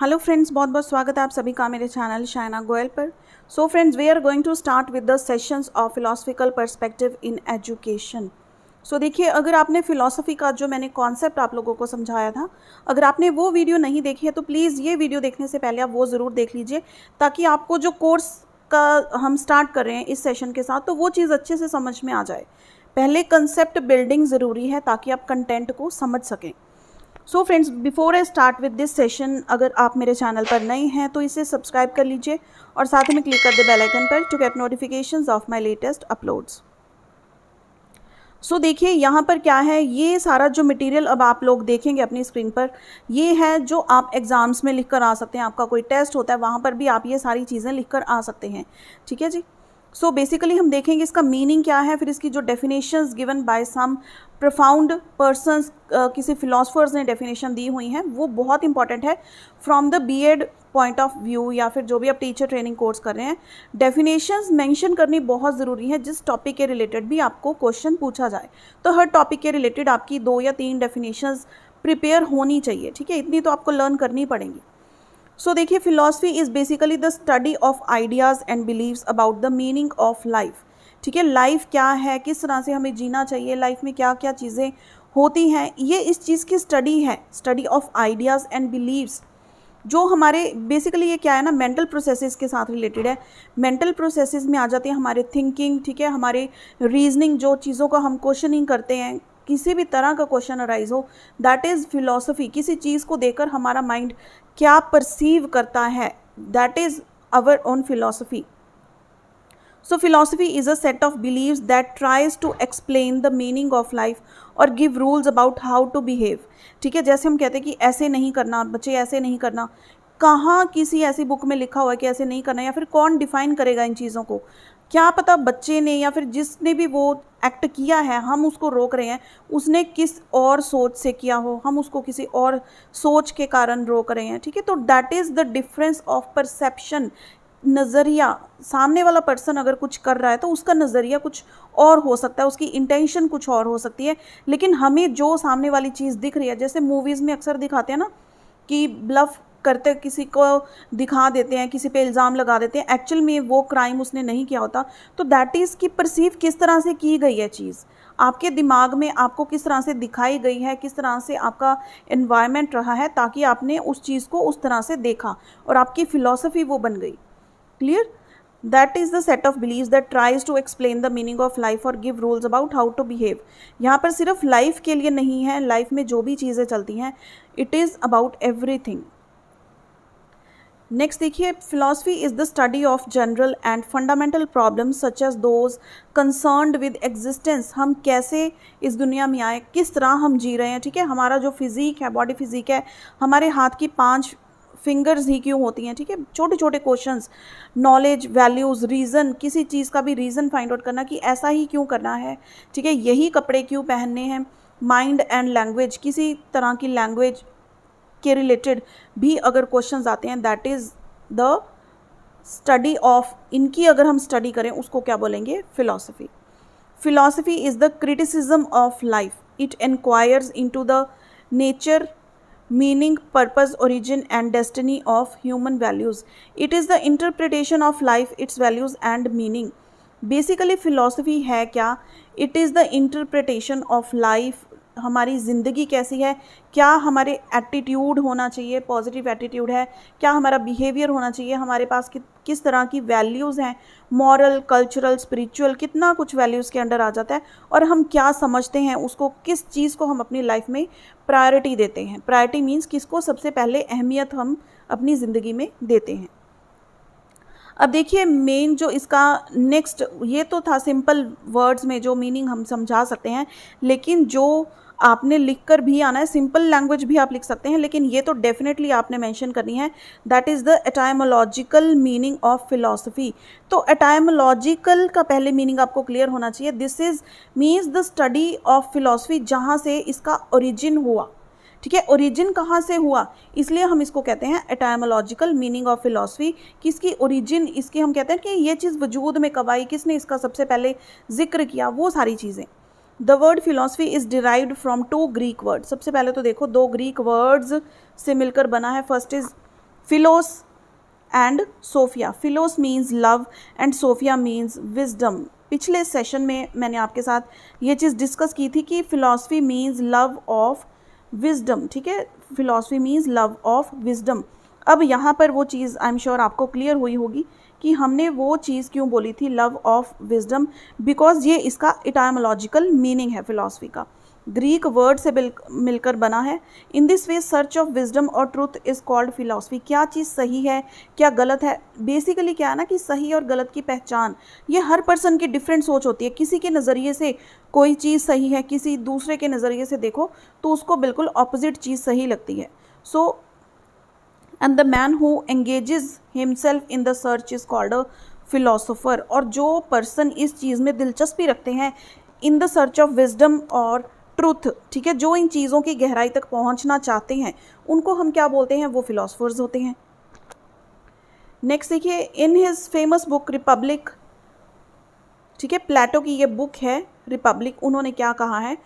Hello friends, बहुत बहुत स्वागत है आप सभी का मेरे चैनल शाइना गोयल पर। So friends, we are going to start with the sessions of philosophical perspective in education. So देखिए, अगर आपने फ़िलॉसफ़ी का जो मैंने कॉन्सेप्ट आप लोगों को समझाया था, अगर आपने वो वीडियो नहीं देखी है तो प्लीज़ ये वीडियो देखने से पहले आप वो ज़रूर देख लीजिए, ताकि आपको जो कोर्स का हम स्टार्ट कर रहे हैं इस सेशन के साथ, तो वो चीज़ अच्छे से समझ में आ जाए। पहले कंसेप्ट बिल्डिंग ज़रूरी है ताकि आप कंटेंट को समझ सकें। So friends, before I start with this session, अगर आप मेरे चैनल पर नए हैं तो इसे सब्सक्राइब कर लीजिए और साथ ही में क्लिक कर दे बेल आइकन पर to get notifications of my latest uploads. So देखिए, यहाँ पर क्या है, ये सारा जो मटेरियल अब आप लोग देखेंगे अपनी स्क्रीन पर, ये है जो आप एग्ज़ाम्स में लिख कर आ सकते हैं। आपका कोई टेस्ट होता है, वहाँ पर भी आप ये सारी चीज़ें लिख कर आ सकते हैं। ठीक है जी। सो बेसिकली हम देखेंगे इसका मीनिंग क्या है, फिर इसकी जो definitions given by some profound persons, किसी फिलोसफर्स ने डेफिनेशन दी हुई हैं, वो बहुत इंपॉर्टेंट है from the BEd point of view, या फिर जो भी आप टीचर ट्रेनिंग कोर्स कर रहे हैं। डेफिनेशंस मेंशन करनी बहुत ज़रूरी है, जिस टॉपिक के रिलेटेड भी आपको क्वेश्चन पूछा जाए तो हर टॉपिक के रिलेटेड आपकी 2 या 3 डेफिनेशंस प्रिपेयर होनी चाहिए। ठीक है, इतनी तो आपको लर्न करनी पड़ेंगी। सो देखिए, philosophy is basically the study of ideas and beliefs about the meaning of life. ठीक है, लाइफ क्या है, किस तरह से हमें जीना चाहिए, लाइफ में क्या क्या चीज़ें होती हैं, ये इस चीज़ की स्टडी है, study of ideas and beliefs. जो हमारे बेसिकली ये क्या है ना, मेंटल प्रोसेसेस के साथ रिलेटेड है। मेंटल प्रोसेसेस में आ जाती है हमारे थिंकिंग, ठीक है, हमारे रीजनिंग, जो चीज़ों का हम क्वेश्चनिंग करते हैं, किसी भी तरह का क्वेश्चन अराइज हो, दैट इज़ फिलॉसफी। किसी चीज़ को देखकर हमारा माइंड क्या परसीव करता है, that is our own philosophy. So philosophy is a set of beliefs that tries to explain the meaning of life और give rules about how to behave। ठीक है, जैसे हम कहते हैं कि ऐसे नहीं करना बच्चे, ऐसे नहीं करना, कहाँ किसी ऐसी बुक में लिखा हुआ है कि ऐसे नहीं करना, या फिर कौन डिफाइन करेगा इन चीज़ों को? क्या पता बच्चे ने या फिर जिसने भी वो एक्ट किया है, हम उसको रोक रहे हैं, उसने किस और सोच से किया हो, हम उसको किसी और सोच के कारण रोक रहे हैं। ठीक है, तो that is the difference of perception. नज़रिया, सामने वाला पर्सन अगर कुछ कर रहा है तो उसका नज़रिया कुछ और हो सकता है, उसकी इंटेंशन कुछ और हो सकती है, लेकिन हमें जो सामने वाली चीज़ दिख रही है, जैसे मूवीज़ में अक्सर दिखाते हैं ना कि ब्लफ करते किसी को दिखा देते हैं, किसी पे इल्ज़ाम लगा देते हैं, एक्चुअल में वो क्राइम उसने नहीं किया होता। तो दैट इज़ कि परसीव किस तरह से की गई है चीज़, आपके दिमाग में आपको किस तरह से दिखाई गई है, किस तरह से आपका एनवायरनमेंट रहा है, ताकि आपने उस चीज़ को उस तरह से देखा और आपकी फ़िलॉसफी वो बन गई। Clear? That is the set of beliefs that tries to explain the meaning of life or give rules about how to behave। यहाँ पर सिर्फ लाइफ के लिए नहीं है, लाइफ में जो भी चीज़ें चलती हैं, it is about everything. Next देखिए, philosophy is the study of general and fundamental problems such as those concerned with existence. हम कैसे इस दुनिया में आए, किस तरह हम जी रहे हैं। ठीक है, हमारा जो फिज़िक है, बॉडी फिज़िक है, हमारे हाथ की 5 फिंगर्स ही क्यों होती हैं। ठीक है, छोटे छोटे क्वेश्चंस, नॉलेज, वैल्यूज़, रीज़न, किसी चीज़ का भी रीज़न फाइंड आउट करना कि ऐसा ही क्यों करना है। ठीक है, यही कपड़े क्यों पहनने हैं। माइंड एंड लैंग्वेज, किसी तरह की लैंग्वेज के रिलेटेड भी अगर क्वेश्चंस आते हैं, that is the study of, इनकी अगर हम स्टडी करें उसको क्या बोलेंगे, philosophy. Philosophy is the criticism of life. It enquires into the nature, meaning, purpose, origin and destiny of human values। It is the interpretation of life, its values and meaning। Basically philosophy है क्या, it is the interpretation of life। हमारी ज़िंदगी कैसी है, क्या हमारे attitude होना चाहिए, पॉजिटिव एटीट्यूड है, क्या हमारा बिहेवियर होना चाहिए, हमारे पास किस तरह की वैल्यूज़ हैं, मॉरल, कल्चरल, स्पिरिचुअल, कितना कुछ वैल्यूज़ के अंडर आ जाता है, और हम क्या समझते हैं उसको, किस चीज़ को हम अपनी लाइफ में प्रायोरिटी देते हैं। प्रायोरिटी मीन्स किसको सबसे पहले अहमियत हम अपनी ज़िंदगी में देते हैं। अब देखिए, मेन जो इसका नेक्स्ट, ये तो था सिंपल वर्ड्स में जो मीनिंग हम समझा सकते हैं, लेकिन जो आपने लिखकर भी आना है, सिंपल लैंग्वेज भी आप लिख सकते हैं, लेकिन ये तो डेफिनेटली आपने मेंशन करनी है, that is the etymological meaning of philosophy. तो एटाइमोलॉजिकल का पहले मीनिंग आपको क्लियर होना चाहिए। This is means the study of philosophy, जहाँ से इसका ओरिजिन हुआ। ठीक है, ओरिजिन कहाँ से हुआ, इसलिए हम इसको कहते हैं एटाइमोलॉजिकल मीनिंग ऑफ फिलॉसफी। किसकी ओरिजिन, इसकी हम कहते हैं कि ये चीज़ वजूद में कब आई, किसने इसका सबसे पहले जिक्र किया, वो सारी चीज़ें। The word philosophy is derived from 2 Greek word. सबसे पहले तो देखो 2 ग्रीक वर्ड्स से मिलकर बना है। First is philos and sophia. Philos means love and sophia means wisdom. पिछले सेशन में मैंने आपके साथ ये चीज़ डिस्कस की थी कि philosophy means love of wisdom, ठीक है, philosophy means love of wisdom. अब यहाँ पर वो चीज़ आई एम श्योर आपको क्लियर हुई होगी कि हमने वो चीज़ क्यों बोली थी लव ऑफ विजडम, बिकॉज ये इसका इटाइमोलॉजिकल मीनिंग है फिलॉसफी का, ग्रीक वर्ड से मिलकर बना है। In this way search of wisdom और ट्रूथ इज कॉल्ड फिलॉसफी। क्या चीज़ सही है, क्या गलत है, बेसिकली क्या है ना कि सही और गलत की पहचान ये हर पर्सन की डिफरेंट सोच होती है। किसी के नज़रिए से कोई चीज़ सही है, किसी दूसरे के नज़रिए से देखो तो उसको बिल्कुल ऑपोजिट चीज़ सही लगती है। So and the man who engages himself in the search is called a philosopher. और जो पर्सन इस चीज़ में दिलचस्पी रखते हैं in the search of wisdom और ट्रूथ, ठीक है, जो इन चीज़ों की गहराई तक पहुंचना चाहते हैं उनको हम क्या बोलते हैं, वो फिलोसफर्स होते हैं। नेक्स्ट देखिए, in his famous book Republic, ठीक है, प्लेटो की ये बुक है रिपब्लिक, उन्होंने क्या कहा है,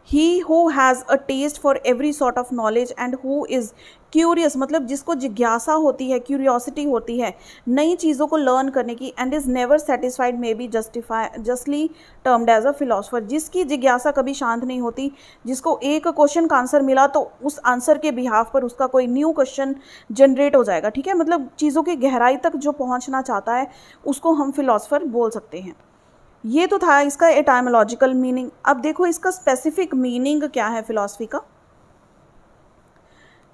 he who has a taste for every sort of knowledge and who is curious, मतलब जिसको जिज्ञासा होती है, क्यूरियोसिटी होती है नई चीज़ों को लर्न करने की, and is never satisfied may be justly termed as a philosopher. जिसकी जिज्ञासा कभी शांत नहीं होती, जिसको एक क्वेश्चन का आंसर मिला तो उस आंसर के बिहाफ पर उसका कोई न्यू क्वेश्चन जनरेट हो जाएगा, ठीक है, मतलब चीज़ों की गहराई तक जो पहुँचना चाहता है उसको हम फिलोसफर बोल सकते हैं। ये तो था इसका एटाइमोलॉजिकल मीनिंग। अब देखो इसका स्पेसिफिक मीनिंग क्या है फिलॉसफी का।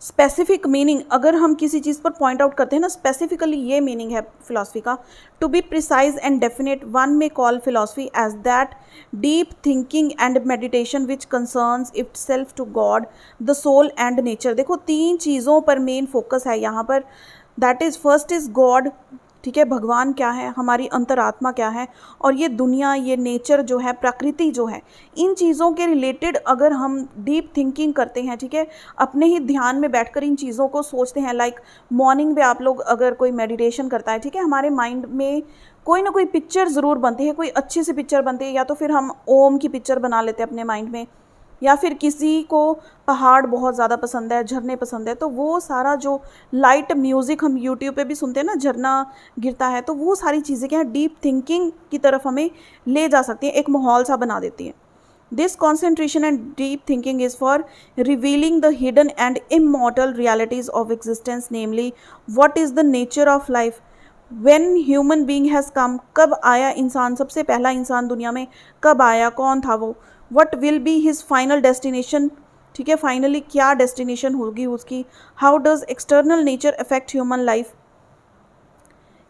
स्पेसिफिक मीनिंग अगर हम किसी चीज़ पर पॉइंट आउट करते हैं ना, स्पेसिफिकली ये मीनिंग है फिलॉसफी का, to be precise and definite one may call philosophy as that deep thinking and meditation which concerns itself to God, the soul and nature. देखो 3 चीज़ों पर मेन फोकस है यहाँ पर, that is first is God, ठीक है, भगवान क्या है, हमारी अंतरात्मा क्या है, और ये दुनिया, ये नेचर जो है, प्रकृति जो है, इन चीज़ों के रिलेटेड अगर हम डीप थिंकिंग करते हैं, ठीक है, अपने ही ध्यान में बैठकर इन चीज़ों को सोचते हैं, लाइक मॉर्निंग में आप लोग अगर कोई मेडिटेशन करता है, ठीक है, हमारे माइंड में कोई ना कोई पिक्चर ज़रूर बनती है, कोई अच्छी सी पिक्चर बनती है, या तो फिर हम ओम की पिक्चर बना लेते हैं अपने माइंड में, या फिर किसी को पहाड़ बहुत ज़्यादा पसंद है, झरने पसंद है, तो वो सारा जो लाइट म्यूज़िक हम यूट्यूब पे भी सुनते हैं ना, झरना गिरता है, तो वो सारी चीज़ें क्या है, डीप थिंकिंग की तरफ हमें ले जा सकती हैं, एक माहौल सा बना देती हैं। This concentration and deep thinking is for revealing the hidden and immortal realities of existence, namely what is the nature of life, when human being has come, कब आया इंसान, सबसे पहला इंसान दुनिया में कब आया, कौन था वो, what will be his final destination, ठीक है, फाइनली क्या डेस्टिनेशन होगी उसकी, how does external nature affect human life.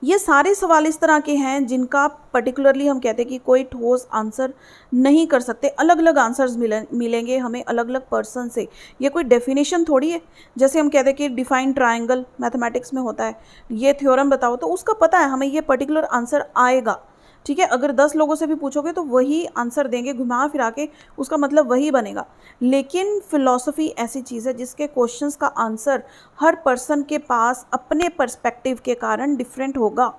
ये सारे सवाल इस तरह के हैं जिनका पर्टिकुलरली हम कहते हैं कि कोई ठोस आंसर नहीं कर सकते, अलग अलग आंसर्स मिलेंगे हमें अलग अलग पर्सन से। ये कोई डेफिनेशन थोड़ी है, जैसे हम कहते हैं कि डिफाइन ट्राइंगल मैथमेटिक्स में होता है, ये थ्योरम बताओ, तो उसका पता है हमें ये पर्टिकुलर आंसर आएगा, ठीक है, अगर 10 लोगों से भी पूछोगे तो वही आंसर देंगे, घुमा फिरा के उसका मतलब वही बनेगा। लेकिन फिलॉसफी ऐसी चीज़ है जिसके क्वेश्चंस का आंसर हर पर्सन के पास अपने पर्सपेक्टिव के कारण डिफरेंट होगा।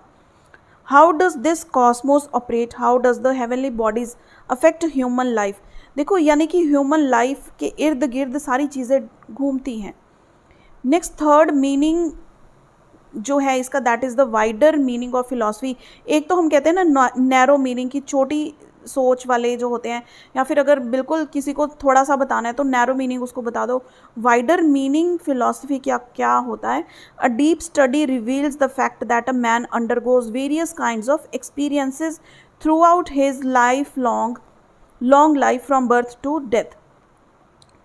How does this Cosmos operate, how does the heavenly bodies affect human life. देखो यानी कि ह्यूमन लाइफ के इर्द गिर्द सारी चीज़ें घूमती हैं। नेक्स्ट थर्ड मीनिंग जो है इसका, that is the wider meaning of philosophy. एक तो हम कहते हैं ना नैरो मीनिंग की, छोटी सोच वाले जो होते हैं, या फिर अगर बिल्कुल किसी को थोड़ा सा बताना है तो नैरो मीनिंग उसको बता दो। वाइडर मीनिंग फिलॉसफी क्या होता है, a deep study reveals the fact that a man undergoes various kinds of experiences throughout his life long life from birth to death.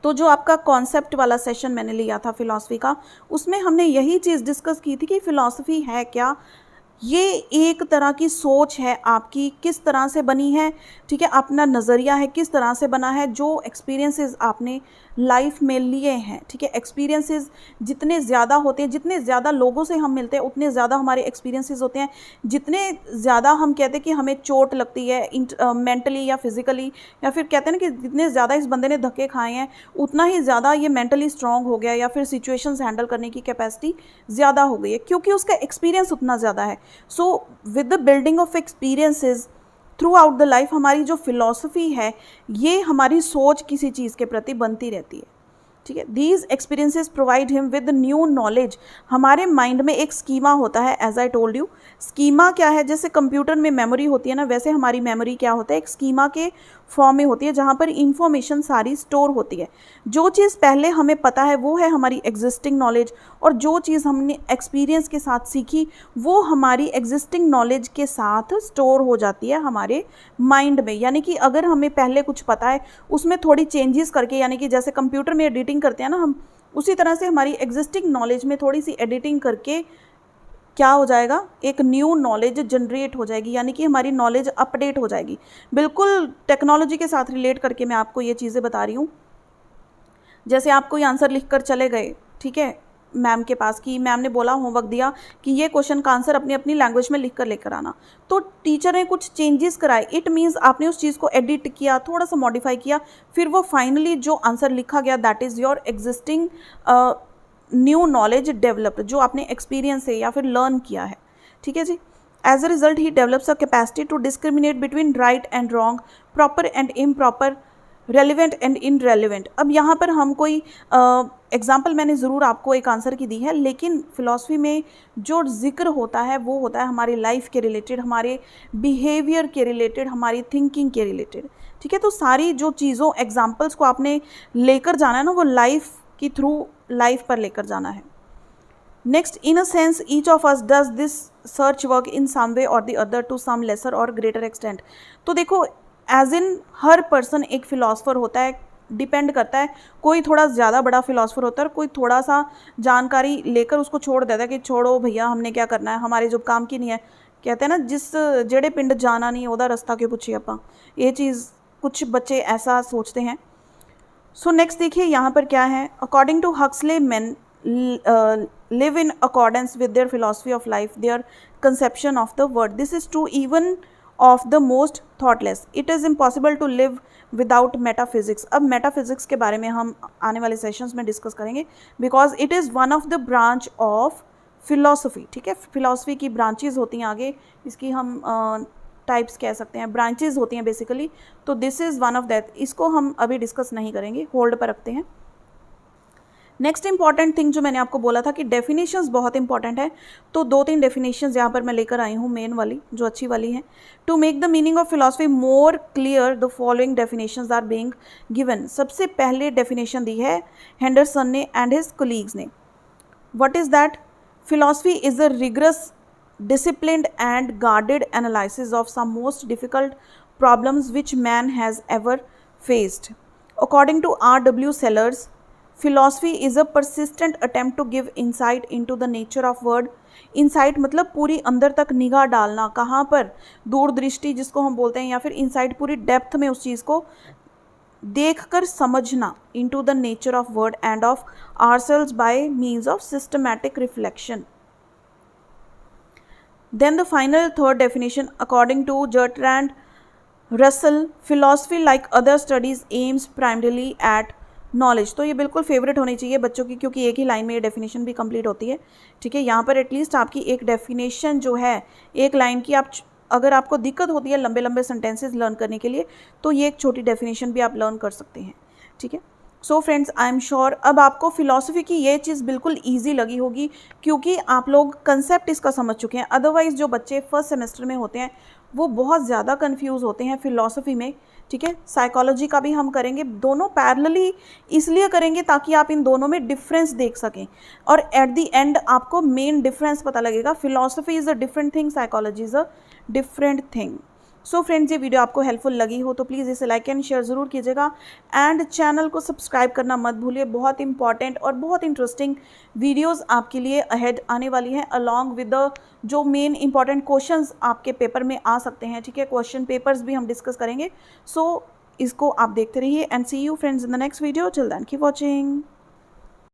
तो जो आपका कॉन्सेप्ट वाला सेशन मैंने लिया था फिलॉसफी का, उसमें हमने यही चीज़ डिस्कस की थी कि फिलॉसफी है क्या, ये एक तरह की सोच है आपकी, किस तरह से बनी है, ठीक है, अपना नज़रिया है, किस तरह से बना है, जो एक्सपीरियंसेस आपने लाइफ में लिए हैं, ठीक है। एक्सपीरियंसेस जितने ज़्यादा होते हैं, जितने ज़्यादा लोगों से हम मिलते हैं उतने ज़्यादा हमारे एक्सपीरियंसेस होते हैं, जितने ज़्यादा हम कहते हैं कि हमें चोट लगती है मेंटली या फिज़िकली, या फिर कहते हैं ना कि जितने ज़्यादा इस बंदे ने धक्के खाए हैं उतना ही ज़्यादा ये मेंटली स्ट्रॉन्ग हो गया, या फिर सिचुएशंस हैंडल करने की कैपेसिटी ज़्यादा हो गई है, क्योंकि उसका एक्सपीरियंस उतना ज़्यादा है। So with the building of experiences through out the life, हमारी जो फिलॉसफी है ये हमारी सोच किसी चीज़ के प्रति बनती रहती है। ठीक है। These experiences provide him with new knowledge. हमारे माइंड में एक स्कीमा होता है, as I told you. Schema क्या है, जैसे कंप्यूटर में मेमोरी होती है ना, वैसे हमारी मेमोरी क्या होता है, एक स्कीमा के फॉर्म में होती है, जहाँ पर इंफॉर्मेशन सारी स्टोर होती है। जो चीज़ पहले हमें पता है वो है हमारी एग्जिस्टिंग नॉलेज, और जो चीज़ हमने एक्सपीरियंस के साथ सीखी वो हमारी एग्जिस्टिंग नॉलेज के साथ स्टोर हो जाती है हमारे माइंड में। यानी कि अगर हमें पहले कुछ पता है उसमें थोड़ी चेंजेस करके, यानी कि जैसे कंप्यूटर में एडिटिंग करते हैं ना हम, उसी तरह से हमारी एग्जिस्टिंग नॉलेज में थोड़ी सी एडिटिंग करके क्या हो जाएगा, एक न्यू नॉलेज जनरेट हो जाएगी, यानी कि हमारी नॉलेज अपडेट हो जाएगी। बिल्कुल टेक्नोलॉजी के साथ रिलेट करके मैं आपको ये चीज़ें बता रही हूँ। जैसे आप कोई आंसर लिख कर चले गए, ठीक है, मैम के पास, कि मैम ने बोला, होमवर्क दिया कि ये क्वेश्चन का आंसर अपनी अपनी लैंग्वेज में लिख कर लेकर आना, तो टीचर ने कुछ चेंजेस कराए, इट मीन्स आपने उस चीज़ को एडिट किया, थोड़ा सा मॉडिफाई किया, फिर वो फाइनली जो आंसर लिखा गया that is your existing new knowledge developed, जो आपने एक्सपीरियंस से या फिर लर्न किया है। ठीक है जी। As a result he develops a capacity to discriminate between right and wrong, proper and improper, relevant and irrelevant. अब यहाँ पर हम कोई एग्जाम्पल मैंने ज़रूर आपको एक आंसर की दी है, लेकिन फ़िलॉसफी में जो जिक्र होता है वो होता है हमारी लाइफ के रिलेटेड, हमारे बिहेवियर के रिलेटेड, हमारी थिंकिंग के रिलेटेड। ठीक है, तो सारी जो चीज़ों एग्जाम्पल्स को आपने लेकर जाना है ना, वो लाइफ की थ्रू लाइफ पर लेकर जाना है। Next, in a sense each of us does this search work in some way or the other to some lesser or greater extent. तो देखो, एज इन हर पर्सन एक फ़िलासफ़र होता है, डिपेंड करता है, कोई थोड़ा ज़्यादा बड़ा फ़िलासफ़र होता है और कोई थोड़ा सा जानकारी लेकर उसको छोड़ देता है कि छोड़ो भैया हमने क्या करना है, हमारे जो काम की नहीं है। कहते हैं ना, जिस जेड़े पिंड जाना नहीं ओदा रास्ता क्यों पूछिए अपा, ये चीज़ कुछ बच्चे ऐसा सोचते हैं। सो नेक्स्ट देखिए यहाँ पर क्या है, according to Huxley man live in accordance with their philosophy of life, their conception of the world. This is true even of the most thoughtless. It is impossible to live without metaphysics. अब metaphysics के बारे में हम आने वाले sessions में discuss करेंगे, because it is one of the branch of philosophy. ठीक है, philosophy की branches होती हैं आगे, इसकी हम टाइप्स कह सकते हैं, ब्रांचेज होती हैं बेसिकली। तो this is one of that, इसको हम अभी डिस्कस नहीं करेंगे, होल्ड पर रखते हैं। नेक्स्ट इंपॉर्टेंट थिंग जो मैंने आपको बोला था कि डेफिनेशंस बहुत इंपॉर्टेंट है, तो 2-3 डेफिनेशंस यहाँ पर मैं लेकर आई हूँ, मेन वाली जो अच्छी वाली है। To make the meaning of philosophy more clear the following definitions are being given. सबसे पहले डेफिनेशन दी है हेंडरसन ने एंड हिज कोलीग्स ने। What is that? Philosophy is a rigorous, disciplined and guarded analysis of some most difficult problems which man has ever faced. According to R.W. Sellers, philosophy is a persistent attempt to give insight into the nature of world. Insight मतलब पूरी अंदर तक निगाह डालना, कहाँ पर, दूरदृष्टि जिसको हम बोलते हैं, या फिर insight पूरी डेप्थ में उस चीज़ को देख कर समझना, into the nature of world and of ourselves by means of systematic reflection. Then the final third definition, according to Bertrand Russell, philosophy like other studies aims primarily at knowledge. तो ये बिल्कुल favourite होनी चाहिए बच्चों की, क्योंकि एक ही line में ये डेफिनेशन भी कंप्लीट होती है। ठीक है, यहाँ पर एटलीस्ट आपकी एक डेफिनेशन जो है एक लाइन की, आप अगर आपको दिक्कत होती है लंबे लंबे सेंटेंसेस लर्न करने के लिए, तो ये एक छोटी डेफिनेशन भी आप लर्न कर सकते हैं। ठीक है, so friends, I am sure अब आपको फ़िलॉसफी की ये चीज़ बिल्कुल ईजी लगी होगी, क्योंकि आप लोग कंसेप्ट इसका समझ चुके हैं। अदरवाइज़ जो बच्चे फर्स्ट सेमेस्टर में होते हैं वो बहुत ज़्यादा कंफ्यूज होते हैं फ़िलॉसफी में। ठीक है, साइकोलॉजी का भी हम करेंगे, दोनों पैरेलली इसलिए करेंगे ताकि आप इन दोनों में डिफरेंस देख सकें, और एट द एंड आपको मेन डिफरेंस पता लगेगा। Philosophy is a different thing, psychology is a different thing. So friends, ये वीडियो आपको हेल्पफुल लगी हो तो प्लीज़ इसे लाइक एंड शेयर ज़रूर कीजिएगा, एंड चैनल को सब्सक्राइब करना मत भूलिए। बहुत इंपॉर्टेंट और बहुत इंटरेस्टिंग वीडियोस आपके लिए अहेड आने वाली हैं, अलॉन्ग विद द जो मेन इंपॉर्टेंट क्वेश्चंस आपके पेपर में आ सकते हैं। ठीक है, क्वेश्चन पेपर्स भी हम डिस्कस करेंगे। सो इसको आप देखते रहिए, and see you friends in the next video. Till then keep watching.